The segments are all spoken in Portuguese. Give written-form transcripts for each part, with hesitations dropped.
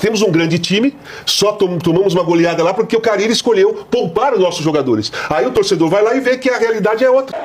temos um grande time, só tomamos uma goleada lá porque o Carille escolheu poupar os nossos jogadores. Aí o torcedor vai lá e vê que a realidade é outra.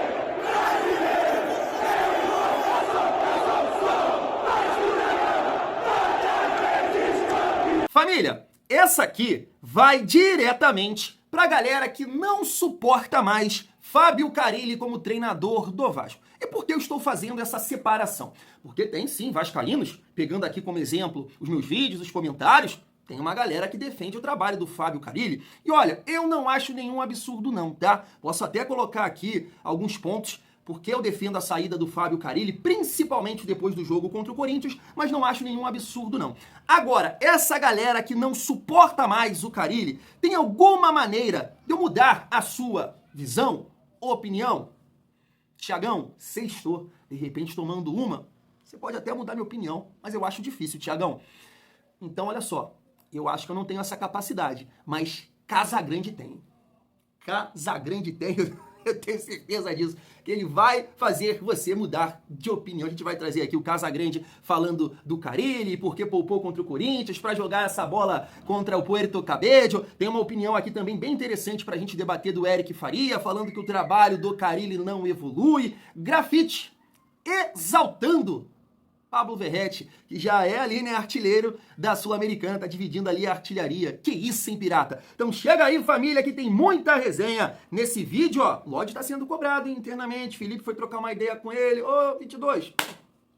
Família, essa aqui vai diretamente pra galera que não suporta mais Fábio Carille como treinador do Vasco. E por que eu estou fazendo essa separação? Porque tem sim vascaínos, pegando aqui como exemplo os meus vídeos, os comentários, tem uma galera que defende o trabalho do Fábio Carille. E olha, eu não acho nenhum absurdo não, tá? Posso até colocar aqui alguns pontos porque eu defendo a saída do Fábio Carille, principalmente depois do jogo contra o Corinthians, mas não acho nenhum absurdo não. Agora, essa galera que não suporta mais o Carille, tem alguma maneira de eu mudar a sua visão, opinião? Tiagão, sextou, de repente tomando uma, você pode até mudar minha opinião, mas eu acho difícil, Tiagão. Então, olha só, eu acho que eu não tenho essa capacidade, mas Casagrande tem. Casagrande tem, eu tenho certeza disso, que ele vai fazer você mudar de opinião. A gente vai trazer aqui o Casagrande falando do Carille, porque poupou contra o Corinthians, para jogar essa bola contra o Puerto Cabello. Tem uma opinião aqui também bem interessante para a gente debater do Eric Faria, falando que o trabalho do Carille não evolui. Grafite, exaltando Pablo Verratti, que já é ali, né, artilheiro da Sul-Americana, tá dividindo ali a artilharia. Que isso, hein, pirata? Então chega aí, família, que tem muita resenha nesse vídeo, ó. Lodge tá sendo cobrado internamente, Felipe foi trocar uma ideia com ele. Ô, 22,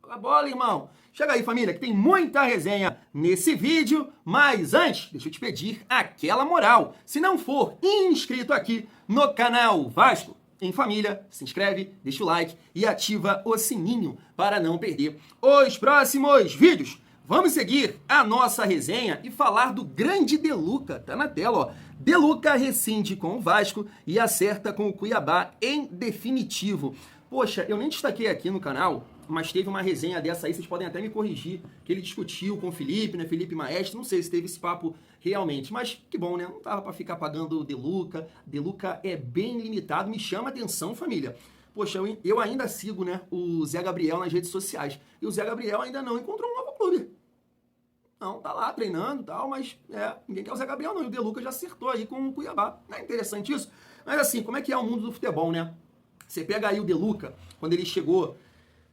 joga a bola, irmão. Chega aí, família, que tem muita resenha nesse vídeo, mas antes, deixa eu te pedir aquela moral. Se não for inscrito aqui no canal Vasco em Família, se inscreve, deixa o like e ativa o sininho para não perder os próximos vídeos. Vamos seguir a nossa resenha e falar do grande De Luca. Tá na tela, ó. De Luca rescinde com o Vasco e acerta com o Cuiabá em definitivo. Poxa, eu nem destaquei aqui no canal, mas teve uma resenha dessa aí, vocês podem até me corrigir, que ele discutiu com o Felipe, né, Felipe Maestro, não sei se teve esse papo realmente, mas que bom, né, não tava pra ficar pagando o De Luca é bem limitado, me chama atenção, família. Poxa, eu ainda sigo, né, o Zé Gabriel nas redes sociais, e o Zé Gabriel ainda não encontrou um novo clube. Não, tá lá treinando e tal, mas ninguém quer o Zé Gabriel não, e o De Luca já acertou aí com o Cuiabá, não é interessante isso? Mas assim, como é que é o mundo do futebol, né? Você pega aí o De Luca, quando ele chegou,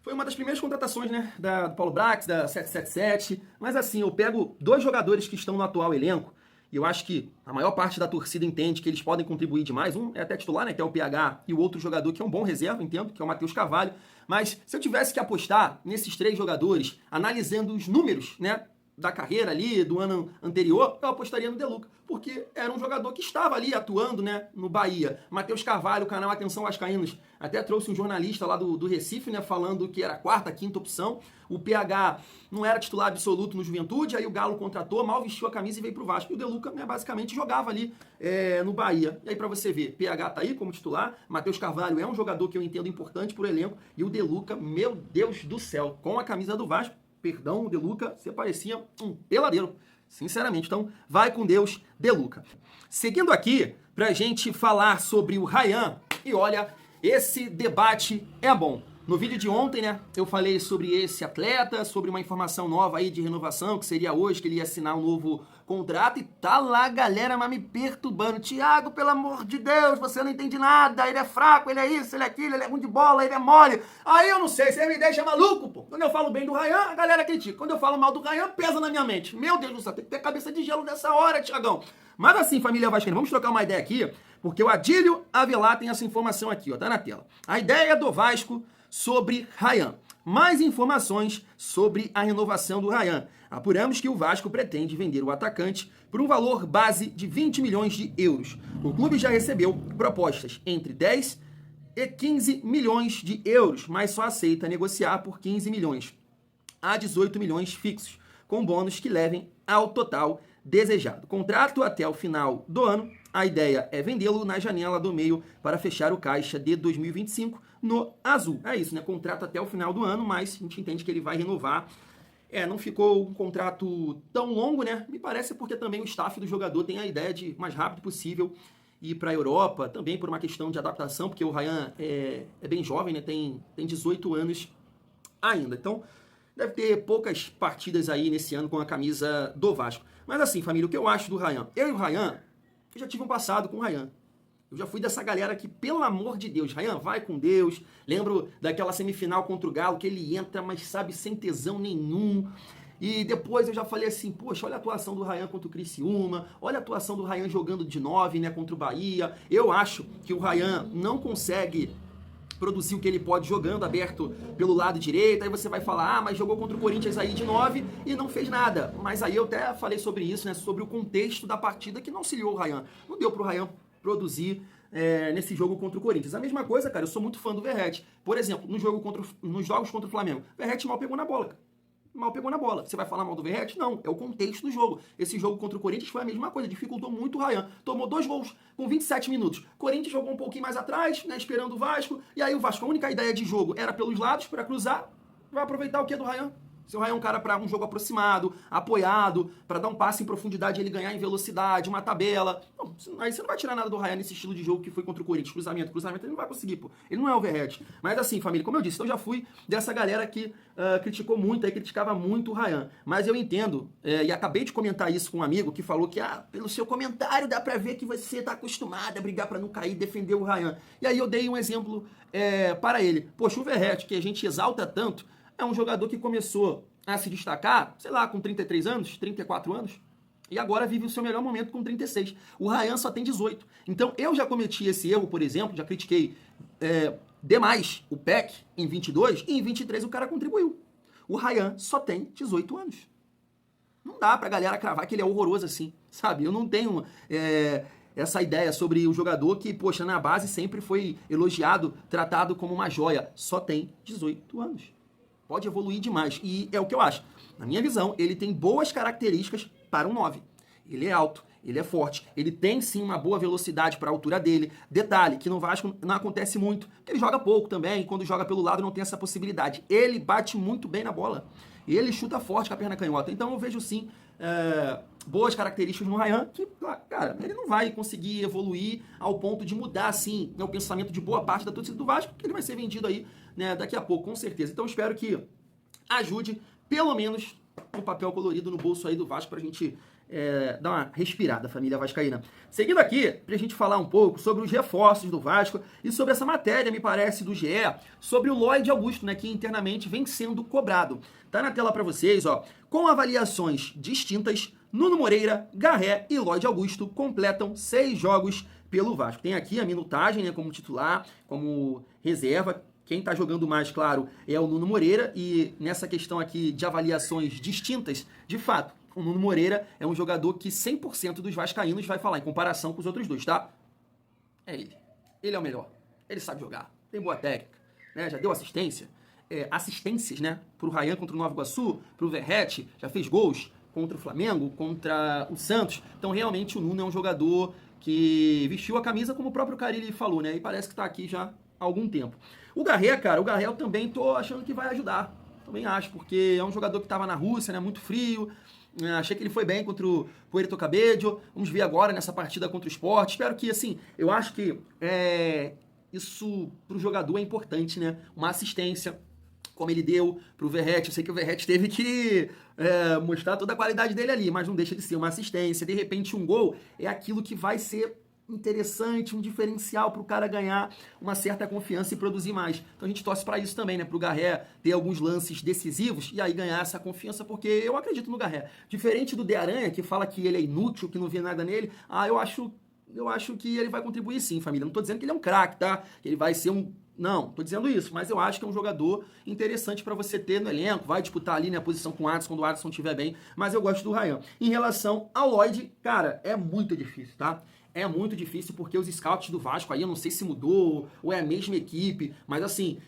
foi uma das primeiras contratações, né, do Paulo Brax, da 777, mas assim, eu pego dois jogadores que estão no atual elenco, e eu acho que a maior parte da torcida entende que eles podem contribuir demais, um é até titular, né, que é o PH, e o outro jogador que é um bom reserva, entendo, que é o Matheus Carvalho, mas se eu tivesse que apostar nesses três jogadores, analisando os números, né, da carreira ali, do ano anterior, eu apostaria no De Luca, porque era um jogador que estava ali atuando, né, no Bahia. Matheus Carvalho, o canal Atenção Vascaínos, até trouxe um jornalista lá do Recife, né, falando que era a quarta, quinta opção. O PH não era titular absoluto no Juventude, aí o Galo contratou, mal vestiu a camisa e veio pro Vasco. E o De Luca, né, basicamente jogava ali no Bahia. E aí pra você ver, PH tá aí como titular, Matheus Carvalho é um jogador que eu entendo importante pro elenco, e o De Luca, meu Deus do céu, com a camisa do Vasco, perdão, De Luca, você parecia um peladeiro, sinceramente. Então, vai com Deus, De Luca. Seguindo aqui, pra gente falar sobre o Ryan, e olha, esse debate é bom. No vídeo de ontem, né, eu falei sobre esse atleta, sobre uma informação nova aí de renovação, que seria hoje, que ele ia assinar um novo contrato, e tá lá a galera mas me perturbando. Thiago, pelo amor de Deus, você não entende nada, ele é fraco, ele é isso, ele é aquilo, ele é ruim de bola, ele é mole. Aí eu não sei, você me deixa maluco, pô. Quando eu falo bem do Ryan, a galera critica. Quando eu falo mal do Ryan, pesa na minha mente. Meu Deus do céu, tem que ter cabeça de gelo nessa hora, Thiagão. Mas assim, família vascaína, vamos trocar uma ideia aqui, porque o Adílio Avelar tem essa informação aqui, ó, tá na tela. A ideia do Vasco sobre Ryan. Mais informações sobre a renovação do Ryan. Apuramos que o Vasco pretende vender o atacante por um valor base de 20 milhões de euros. O clube já recebeu propostas entre 10 e 15 milhões de euros, mas só aceita negociar por 15 milhões a 18 milhões fixos, com bônus que levem ao total desejado. Contrato até o final do ano. A ideia é vendê-lo na janela do meio para fechar o caixa de 2025 no azul. É isso, né? Contrato até o final do ano, mas a gente entende que ele vai renovar. Não ficou um contrato tão longo, né? Me parece porque também o staff do jogador tem a ideia de, o mais rápido possível, ir para a Europa, também por uma questão de adaptação, porque o Ryan é bem jovem, né? Tem 18 anos ainda. Então, deve ter poucas partidas aí nesse ano com a camisa do Vasco. Mas assim, família, o que eu acho do Ryan? Eu e o Ryan, eu já tive um passado com o Ryan. Eu já fui dessa galera que, pelo amor de Deus, Ryan, vai com Deus. Lembro daquela semifinal contra o Galo, que ele entra, mas sabe, sem tesão nenhum. E depois eu já falei assim, poxa, olha a atuação do Ryan contra o Criciúma, olha a atuação do Ryan jogando de 9, né, contra o Bahia. Eu acho que o Ryan não consegue produzir o que ele pode jogando aberto pelo lado direito. Aí você vai falar, mas jogou contra o Corinthians aí de 9 e não fez nada. Mas aí eu até falei sobre isso, né, sobre o contexto da partida que não auxiliou o Ryan. Não deu pro Ryan produzir nesse jogo contra o Corinthians. A mesma coisa, cara, eu sou muito fã do Verratti. Por exemplo, nos jogos contra o Flamengo, o Verratti mal pegou na bola, cara. Mal pegou na bola. Você vai falar mal do Verratti? Não, é o contexto do jogo. Esse jogo contra o Corinthians foi a mesma coisa, dificultou muito o Ryan. Tomou 2 gols com 27 minutos. Corinthians jogou um pouquinho mais atrás, né, esperando o Vasco, e aí o Vasco, a única ideia de jogo era pelos lados, para cruzar. Vai aproveitar o que do Ryan? Se o Ryan é um cara para um jogo aproximado, apoiado, para dar um passe em profundidade e ele ganhar em velocidade, uma tabela. Não, aí você não vai tirar nada do Ryan nesse estilo de jogo que foi contra o Corinthians. Cruzamento ele não vai conseguir, pô. Ele não é o Verratti. Mas assim, família, como eu disse, eu já fui dessa galera que criticou muito, aí criticava muito o Ryan. Mas eu entendo, e acabei de comentar isso com um amigo que falou que, pelo seu comentário dá pra ver que você tá acostumado a brigar pra não cair, defender o Ryan. E aí eu dei um exemplo para ele. Poxa, o Verratti, que a gente exalta tanto, é um jogador que começou a se destacar, sei lá, com 33 anos, 34 anos, e agora vive o seu melhor momento com 36. O Ryan só tem 18. Então eu já cometi esse erro, por exemplo, já critiquei demais o Peck em 22, e em 23 o cara contribuiu. O Ryan só tem 18 anos. Não dá pra galera cravar que ele é horroroso assim, sabe? Eu não tenho essa ideia sobre o jogador que, poxa, na base sempre foi elogiado, tratado como uma joia. Só tem 18 anos. Pode evoluir demais. E é o que eu acho. Na minha visão, ele tem boas características para um 9. Ele é alto, ele é forte, ele tem sim uma boa velocidade para a altura dele. Detalhe, que no Vasco não acontece muito, porque ele joga pouco também, e quando joga pelo lado não tem essa possibilidade. Ele bate muito bem na bola. E ele chuta forte com a perna canhota. Então eu vejo sim boas características no Ryan, que, cara, ele não vai conseguir evoluir ao ponto de mudar, assim, o pensamento de boa parte da torcida do Vasco, porque ele vai ser vendido aí, né, daqui a pouco, com certeza. Então espero que ajude, pelo menos, um papel colorido no bolso aí do Vasco pra gente dar uma respirada, família vascaína. Seguindo aqui, pra gente falar um pouco sobre os reforços do Vasco e sobre essa matéria, me parece, do GE, sobre o Lloyd Augusto, né, que internamente vem sendo cobrado. Tá na tela pra vocês, ó. Com avaliações distintas, Nuno Moreira, Garré e Lloyd Augusto completam 6 jogos pelo Vasco. Tem aqui a minutagem, né, como titular, como reserva. Quem está jogando mais, claro, é o Nuno Moreira, e nessa questão aqui de avaliações distintas, de fato, o Nuno Moreira é um jogador que 100% dos vascaínos vai falar em comparação com os outros dois, tá? É ele. Ele é o melhor. Ele sabe jogar. Tem boa técnica, né? Já deu assistência. Assistências, né? Pro Ryan contra o Nova Iguaçu, pro Verratti, já fez gols contra o Flamengo, contra o Santos. Então, realmente, o Nuno é um jogador que vestiu a camisa, como o próprio Carille falou, né? E parece que tá aqui já há algum tempo. O Garré, cara, o Garré eu também tô achando que vai ajudar. Também acho, porque é um jogador que estava na Rússia, né? Muito frio. Achei que ele foi bem contra o Puerto Cabello. Vamos ver agora nessa partida contra o Sport. Espero que, assim, eu acho que isso pro jogador é importante, né? Uma assistência, como ele deu pro Verratti. Eu sei que o Verratti teve que mostrar toda a qualidade dele ali, mas não deixa de ser uma assistência. De repente, um gol é aquilo que vai ser interessante, um diferencial para o cara ganhar uma certa confiança e produzir mais. Então a gente torce para isso também, né? Para o Garré ter alguns lances decisivos e aí ganhar essa confiança, porque eu acredito no Garré. Diferente do De Aranha, que fala que ele é inútil, que não vê nada nele, eu acho que ele vai contribuir sim, família. Não tô dizendo que ele é um craque, tá? Que ele vai ser um... Não, tô dizendo isso, mas eu acho que é um jogador interessante para você ter no elenco, vai disputar ali, né, a posição com o Adson, quando o Adson estiver bem, mas eu gosto do Ryan. Em relação ao Lloyd, cara, é muito difícil, tá? É muito difícil porque os scouts do Vasco aí, eu não sei se mudou ou é a mesma equipe, mas assim,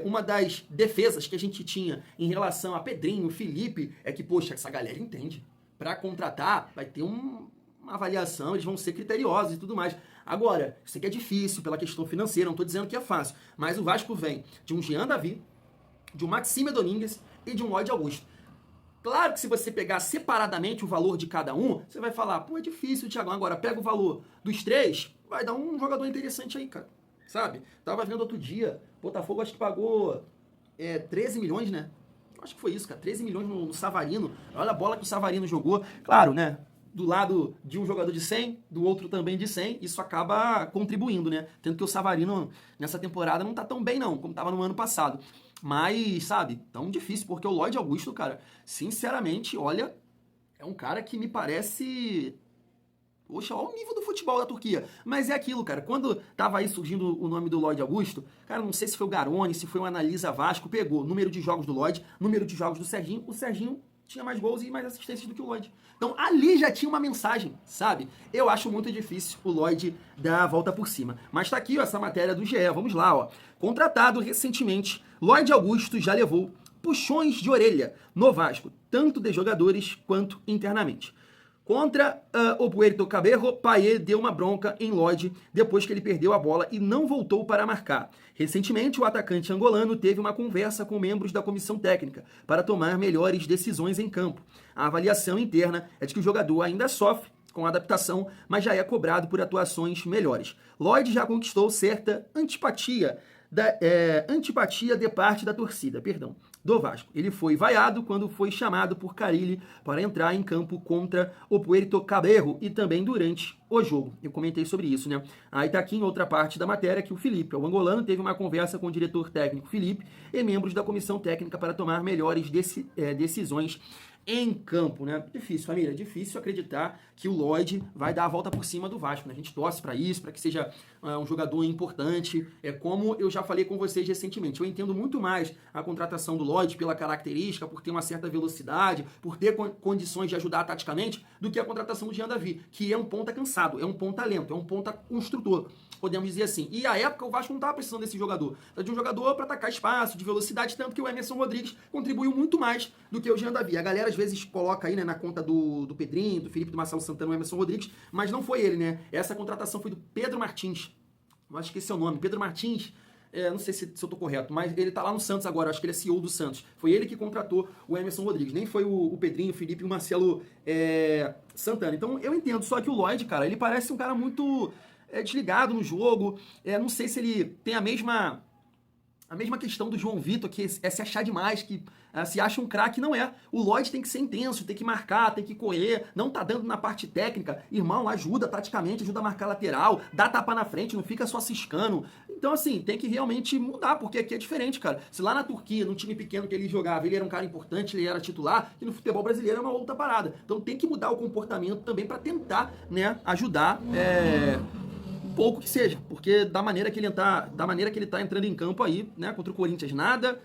uma das defesas que a gente tinha em relação a Pedrinho, Felipe, é que, poxa, essa galera entende. Para contratar, vai ter uma avaliação, eles vão ser criteriosos e tudo mais. Agora, isso aqui é difícil pela questão financeira, não estou dizendo que é fácil, mas o Vasco vem de um Jean Davi, de um Maxime Domingues e de um Lloyd Augusto. Claro que se você pegar separadamente o valor de cada um, você vai falar, pô, é difícil, Thiago. Agora, pega o valor dos 3, vai dar um jogador interessante aí, cara. Sabe? Tava vendo outro dia, Botafogo acho que pagou 13 milhões, né? Acho que foi isso, cara. 13 milhões no Savarino. Olha a bola que o Savarino jogou. Claro, né? do lado de um jogador de 100, do outro também de 100, isso acaba contribuindo, né? Tendo que o Savarino nessa temporada não tá tão bem não, como tava no ano passado. Mas, sabe, tão difícil, porque o Lloyd Augusto, cara, sinceramente, olha, é um cara que me parece... Poxa, olha o nível do futebol da Turquia. Mas é aquilo, cara. Quando tava aí surgindo o nome do Lloyd Augusto, cara, não sei se foi o Garoni, se foi o Analisa Vasco, pegou número de jogos do Lloyd, número de jogos do Serginho. O Serginho tinha mais gols e mais assistências do que o Lloyd. Então ali já tinha uma mensagem, sabe? Eu acho muito difícil o Lloyd dar a volta por cima. Mas tá aqui ó, essa matéria do GE, vamos lá, ó. Contratado recentemente, Lloyd Augusto já levou puxões de orelha no Vasco, tanto de jogadores quanto internamente. Contra o Puerto Cabello, Payet deu uma bronca em Lloyd depois que ele perdeu a bola e não voltou para marcar. Recentemente, o atacante angolano teve uma conversa com membros da comissão técnica para tomar melhores decisões em campo. A avaliação interna é de que o jogador ainda sofre com a adaptação, mas já é cobrado por atuações melhores. Lloyd já conquistou certa antipatia de parte da torcida, do Vasco. Ele foi vaiado quando foi chamado por Carille para entrar em campo contra o Puerto Cabello e também durante o jogo. Eu comentei sobre isso, né? Aí tá aqui em outra parte da matéria que o Felipe, o angolano, teve uma conversa com o diretor técnico Felipe e membros da comissão técnica para tomar melhores decisões em campo, né? Difícil, família, difícil acreditar que o Lloyd vai dar a volta por cima do Vasco, né? A gente torce para isso, para que seja um jogador importante. É como eu já falei com vocês recentemente, eu entendo muito mais a contratação do Lloyd pela característica, por ter uma certa velocidade, por ter condições de ajudar taticamente, do que a contratação do Jean Davi, que é um ponta cansado, é um ponta lento, é um ponta construtor, podemos dizer assim. E à época o Vasco não estava precisando desse jogador, de um jogador para atacar espaço, de velocidade, tanto que o Emerson Rodrigues contribuiu muito mais do que o Jean Davi. A galera às vezes coloca aí, né, na conta do Pedrinho, do Felipe, do Marcelo Santana, o Emerson Rodrigues, mas não foi ele, né? Essa contratação foi do Pedro Martins. Eu acho que esse é o nome. Pedro Martins, não sei se eu tô correto, mas ele tá lá no Santos agora, acho que ele é CEO do Santos. Foi ele que contratou o Emerson Rodrigues, nem foi o Pedrinho, o Felipe e o Marcelo Santana. Então eu entendo, só que o Lloyd, cara, ele parece um cara muito desligado no jogo. Não sei se ele tem a mesma questão do João Vitor, que é se achar demais, que se acha um craque, não é. O Lloyd tem que ser intenso, tem que marcar, tem que correr, não tá dando na parte técnica. Irmão, ajuda taticamente, ajuda a marcar lateral, dá tapa na frente, não fica só ciscando. Então, assim, tem que realmente mudar, porque aqui é diferente, cara. Se lá na Turquia, num time pequeno que ele jogava, ele era um cara importante, ele era titular, e no futebol brasileiro é uma outra parada. Então tem que mudar o comportamento também para tentar, né, ajudar pouco que seja, porque da maneira que ele tá entrando em campo aí, né, contra o Corinthians nada,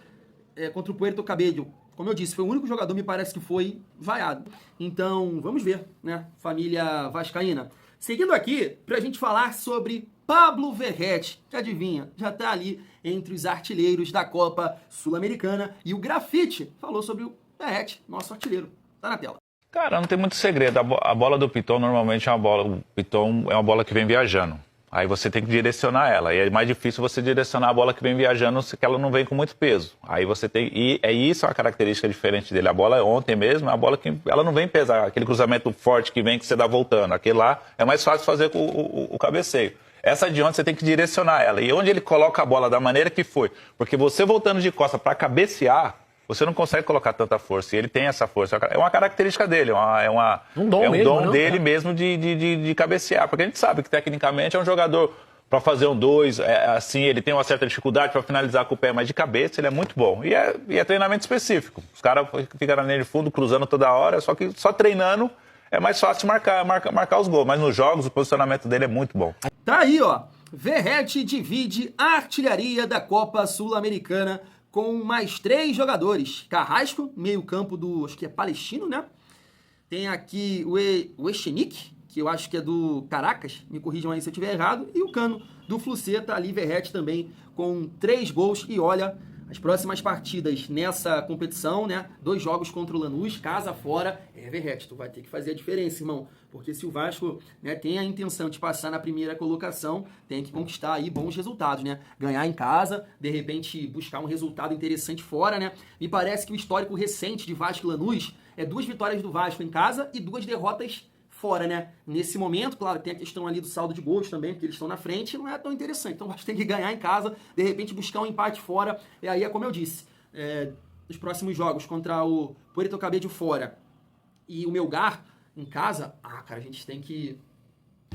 contra o Puerto Cabello, como eu disse, foi o único jogador, me parece que foi vaiado. Então, vamos ver, né, família vascaína. Seguindo aqui, pra gente falar sobre Pablo Verratti, que adivinha, já tá ali entre os artilheiros da Copa Sul-Americana, e o Grafite falou sobre o Verratti, nosso artilheiro. Tá na tela. Cara, não tem muito segredo. A bola do Piton normalmente é uma bola que vem viajando. Aí você tem que direcionar ela. E é mais difícil você direcionar a bola que vem viajando se ela não vem com muito peso. Aí você tem. E isso é uma característica diferente dele. A bola ontem mesmo, é a bola que ela não vem pesar. Aquele cruzamento forte que vem que você dá voltando. Aquele lá é mais fácil fazer com o cabeceio. Essa de ontem você tem que direcionar ela. E onde ele coloca a bola da maneira que foi. Porque você voltando de costa para cabecear, você não consegue colocar tanta força, e ele tem essa força. É uma característica dele, um dom dele mesmo de cabecear. Porque a gente sabe que tecnicamente é um jogador para fazer um 2, assim, ele tem uma certa dificuldade para finalizar com o pé, mas de cabeça ele é muito bom. E é treinamento específico. Os caras ficam na linha de fundo, cruzando toda hora, só que só treinando é mais fácil marcar os gols. Mas nos jogos o posicionamento dele é muito bom. Tá aí, ó. Verratti divide a artilharia da Copa Sul-Americana com mais 3 jogadores. Carrasco, meio campo do, acho que é palestino, né? Tem aqui o Echenique, que eu acho que é do Caracas, me corrijam aí se eu estiver errado, e o Cano do Fluceta, tá ali Verratti também com 3 gols. E olha, as próximas partidas nessa competição, né? 2 jogos contra o Lanús, casa fora, Verratti, tu vai ter que fazer a diferença, irmão. Porque se o Vasco, né, tem a intenção de passar na primeira colocação, tem que conquistar aí bons resultados, né? Ganhar em casa, de repente buscar um resultado interessante fora, né? Me parece que o histórico recente de Vasco e Lanús é 2 vitórias do Vasco em casa e 2 derrotas fora, né? Nesse momento, claro, tem a questão ali do saldo de gols também, porque eles estão na frente, não é tão interessante. Então o Vasco tem que ganhar em casa, de repente buscar um empate fora. E aí é como eu disse, nos próximos jogos contra o Puerto Cabello fora e o Melgar, em casa, cara, a gente tem que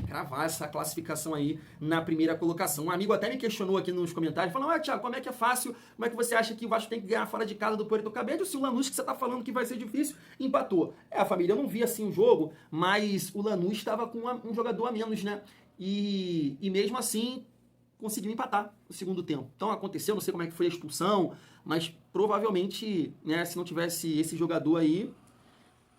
cravar essa classificação aí na primeira colocação. Um amigo até me questionou aqui nos comentários, falando, Thiago, como é que é fácil, como é que você acha que o Vasco tem que ganhar fora de casa do Puerto Cabello, se o Lanús, que você tá falando que vai ser difícil, empatou. A família, eu não vi assim o jogo, mas o Lanús estava com um jogador a menos, né? E mesmo assim, conseguiu empatar no segundo tempo. Então aconteceu, não sei como é que foi a expulsão, mas provavelmente, né, se não tivesse esse jogador aí,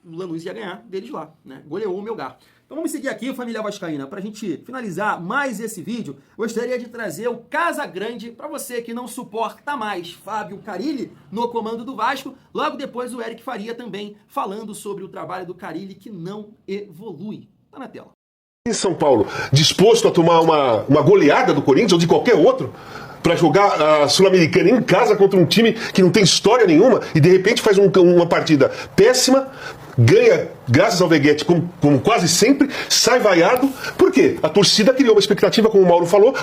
o Lanús ia ganhar deles lá, né? Goleou o Melgar. Então vamos seguir aqui, família vascaína. Para a gente finalizar mais esse vídeo, gostaria de trazer o Casagrande para você que não suporta mais Fábio Carille no comando do Vasco. Logo depois o Eric Faria também falando sobre o trabalho do Carille que não evolui. Tá na tela. Em São Paulo, disposto a tomar uma goleada do Corinthians ou de qualquer outro, para jogar a Sul-Americana em casa contra um time que não tem história nenhuma e de repente faz uma partida péssima, ganha graças ao Veguete, como quase sempre, sai vaiado. Por quê? A torcida criou uma expectativa, como o Mauro falou,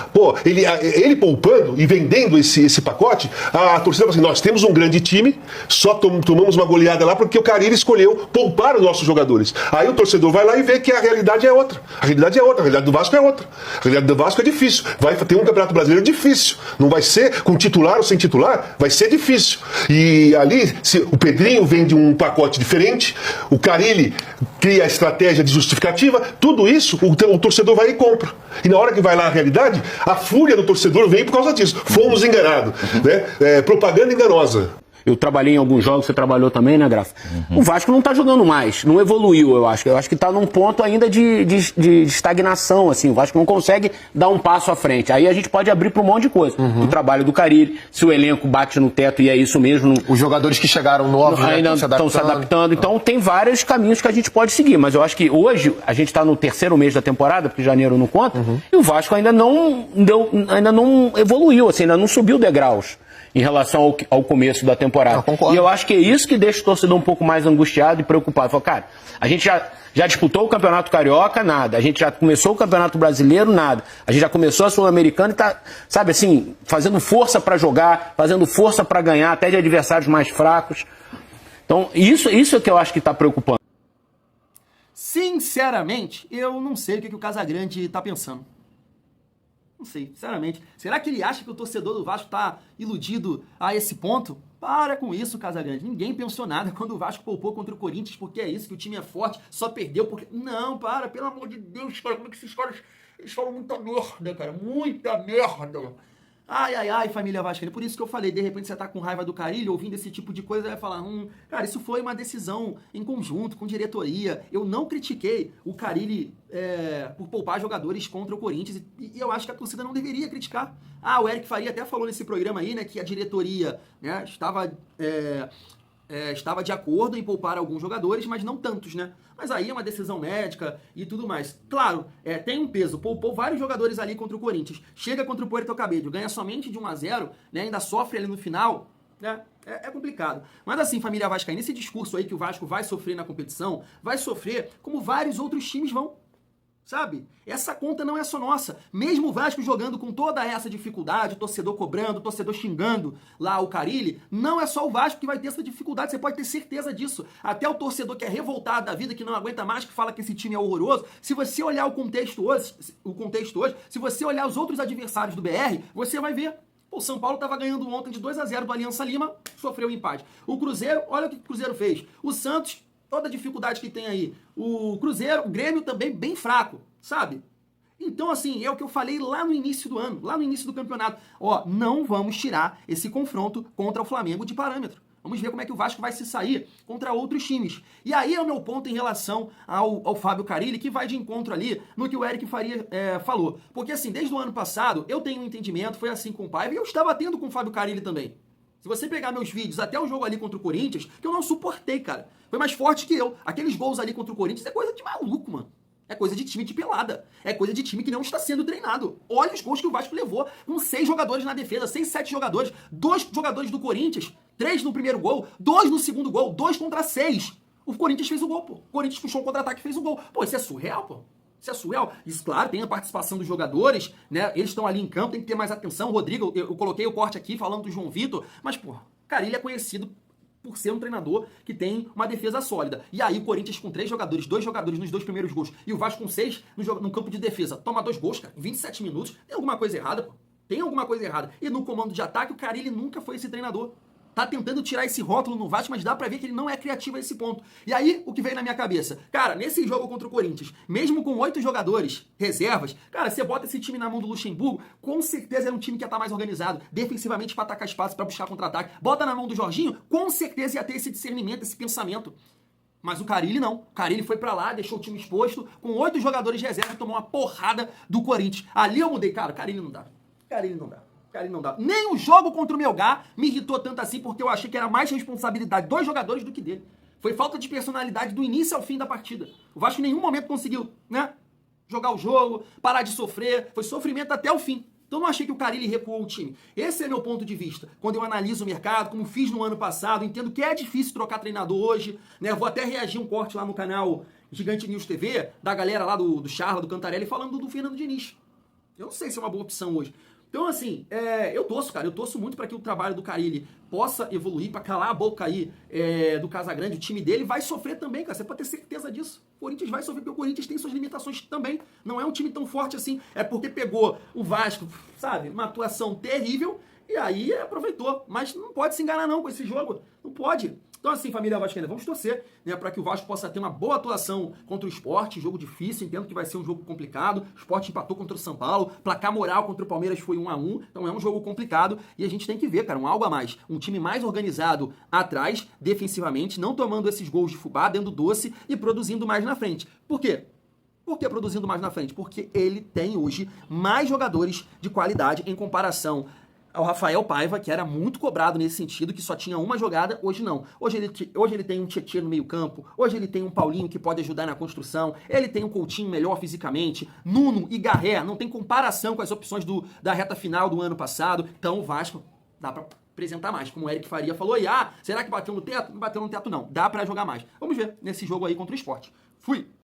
ele poupando e vendendo esse pacote, a torcida falou assim, nós temos um grande time, só tomamos uma goleada lá porque o Carille escolheu poupar os nossos jogadores. Aí o torcedor vai lá e vê que a realidade é outra. A realidade é outra, a realidade do Vasco é outra. A realidade do Vasco é difícil. Vai ter um Campeonato Brasileiro difícil. Não vai ser com titular ou sem titular, vai ser difícil. E ali, se o Pedrinho vende um pacote diferente, o Carille cria a estratégia de justificativa, tudo isso o torcedor vai e compra. E na hora que vai lá a realidade, a fúria do torcedor vem por causa disso. Fomos enganados. Né? Propaganda enganosa. Eu trabalhei em alguns jogos, você trabalhou também, né, Grafa? O Vasco não tá jogando mais, não evoluiu, eu acho. Eu acho que tá num ponto ainda de estagnação, assim. O Vasco não consegue dar um passo à frente. Aí a gente pode abrir para um monte de coisa. O trabalho do Carille, se o elenco bate no teto e é isso mesmo. Os jogadores que chegaram novos ainda estão se adaptando. Então tem vários caminhos que a gente pode seguir. Mas eu acho que hoje, a gente tá no terceiro mês da temporada, porque janeiro não conta, e o Vasco ainda não evoluiu, assim, ainda não subiu degraus em relação ao começo da temporada. E eu acho que é isso que deixa o torcedor um pouco mais angustiado e preocupado. Fala, cara, a gente já disputou o Campeonato Carioca, nada. A gente já começou o Campeonato Brasileiro, nada. A gente já começou a Sul-Americana e tá, sabe assim, fazendo força para jogar, fazendo força para ganhar, até de adversários mais fracos. Então, isso é que eu acho que está preocupando. Sinceramente, eu não sei o que o Casagrande está pensando. Não sei, sinceramente. Será que ele acha que o torcedor do Vasco tá iludido a esse ponto? Para com isso, Casagrande. Ninguém pensou nada quando o Vasco poupou contra o Corinthians, porque é isso, que o time é forte, só perdeu porque... Não, pelo amor de Deus, cara, como é que esses caras... Eles falam muita merda, cara, muita merda. Ai, família vascaína. Por isso que eu falei, de repente você tá com raiva do Carille, ouvindo esse tipo de coisa, vai falar, cara, isso foi uma decisão em conjunto, com diretoria. Eu não critiquei o Carille por poupar jogadores contra o Corinthians, e eu acho que a torcida não deveria criticar. O Eric Faria até falou nesse programa aí, né, que a diretoria, né, estava de acordo em poupar alguns jogadores, mas não tantos, né? Mas aí é uma decisão médica e tudo mais. Claro, tem um peso. Poupou vários jogadores ali contra o Corinthians. Chega contra o Puerto Cabello, ganha somente de 1-0, né? Ainda sofre ali no final, né? É complicado. Mas assim, família vascaína, esse discurso aí que o Vasco vai sofrer na competição, vai sofrer como vários outros times vão. Sabe? Essa conta não é só nossa. Mesmo o Vasco jogando com toda essa dificuldade, o torcedor cobrando, o torcedor xingando lá o Carille, não é só o Vasco que vai ter essa dificuldade, você pode ter certeza disso. Até o torcedor que é revoltado da vida, que não aguenta mais, que fala que esse time é horroroso, se você olhar o contexto hoje, se você olhar os outros adversários do BR, você vai ver. O São Paulo estava ganhando ontem de 2-0 do Aliança Lima, sofreu um empate. O Cruzeiro, olha o que o Cruzeiro fez. O Santos, toda a dificuldade que tem aí. O Cruzeiro, o Grêmio também bem fraco, sabe? Então, assim, é o que eu falei lá no início do ano, lá no início do campeonato. Não vamos tirar esse confronto contra o Flamengo de parâmetro. Vamos ver como é que o Vasco vai se sair contra outros times. E aí é o meu ponto em relação ao Fábio Carille, que vai de encontro ali no que o Eric Faria falou. Porque, assim, desde o ano passado, eu tenho um entendimento, foi assim com o Paiva, e eu estava tendo com o Fábio Carille também. Se você pegar meus vídeos até o jogo ali contra o Corinthians, que eu não suportei, cara. Foi mais forte que eu. Aqueles gols ali contra o Corinthians é coisa de maluco, mano. É coisa de time de pelada. É coisa de time que não está sendo treinado. Olha os gols que o Vasco levou. Com 6 jogadores na defesa, 6, 7 jogadores. 2 jogadores do Corinthians. 3 no primeiro gol. 2 no segundo gol. 2 contra 6. O Corinthians fez o gol, pô. O Corinthians puxou um contra-ataque e fez o gol. Pô, isso é surreal, pô. Isso é surreal. Isso, claro, tem a participação dos jogadores, né? Eles estão ali em campo, tem que ter mais atenção. Rodrigo, eu coloquei o corte aqui falando do João Vitor. Mas, pô, cara, ele é conhecido por ser um treinador que tem uma defesa sólida. E aí o Corinthians com 3 jogadores, 2 jogadores nos 2 primeiros gols, e o Vasco com 6 no campo de defesa, toma 2 gols, cara, em 27 minutos, tem alguma coisa errada, pô. Tem alguma coisa errada. E no comando de ataque, o Carille nunca foi esse treinador. Tá tentando tirar esse rótulo no Vasco, mas dá pra ver que ele não é criativo a esse ponto. E aí, o que veio na minha cabeça? Cara, nesse jogo contra o Corinthians, mesmo com 8 jogadores, reservas, cara, você bota esse time na mão do Luxemburgo, com certeza era um time que ia estar mais organizado, defensivamente pra atacar espaço, pra buscar contra-ataque. Bota na mão do Jorginho, com certeza ia ter esse discernimento, esse pensamento. Mas o Carille não. O Carille foi pra lá, deixou o time exposto, com 8 jogadores de reserva, tomou uma porrada do Corinthians. Ali eu mudei, cara, o Carille não dá. Carille não dá. Carille não dá. Nem o jogo contra o Melgar me irritou tanto assim, porque eu achei que era mais responsabilidade dos jogadores do que dele. Foi falta de personalidade do início ao fim da partida. O Vasco em nenhum momento conseguiu, né, jogar o jogo, parar de sofrer. Foi sofrimento até o fim. Então não achei que o Carille recuou o time. Esse é meu ponto de vista. Quando eu analiso o mercado, como fiz no ano passado, entendo que é difícil trocar treinador hoje, né? Vou até reagir um corte lá no canal Gigante News TV, da galera lá do Charla, do Cantarelli, falando do Fernando Diniz. Eu não sei se é uma boa opção hoje. Então, assim, eu torço muito para que o trabalho do Carille possa evoluir, para calar a boca aí do Casagrande. O time dele vai sofrer também, cara, você pode ter certeza disso. O Corinthians vai sofrer, porque o Corinthians tem suas limitações também. Não é um time tão forte assim, é porque pegou o Vasco, sabe, uma atuação terrível, e aí aproveitou. Mas não pode se enganar não com esse jogo, não pode. Então assim, família vascaína, vamos torcer, né, para que o Vasco possa ter uma boa atuação contra o Sport, jogo difícil, entendo que vai ser um jogo complicado. O Sport empatou contra o São Paulo, placar moral contra o Palmeiras foi 1-1, então é um jogo complicado e a gente tem que ver, cara, algo a mais. Um time mais organizado atrás, defensivamente, não tomando esses gols de fubá, dando doce e produzindo mais na frente. Por quê? Por que produzindo mais na frente? Porque ele tem hoje mais jogadores de qualidade em comparação ao Rafael Paiva, que era muito cobrado nesse sentido, que só tinha uma jogada, hoje não. Hoje ele tem um Tietê no meio campo, hoje ele tem um Paulinho que pode ajudar na construção, ele tem um Coutinho melhor fisicamente, Nuno e Garré, não tem comparação com as opções da reta final do ano passado, então o Vasco dá pra apresentar mais, como o Eric Faria falou aí, será que bateu no teto? Não bateu no teto não, dá pra jogar mais. Vamos ver nesse jogo aí contra o Sport. Fui!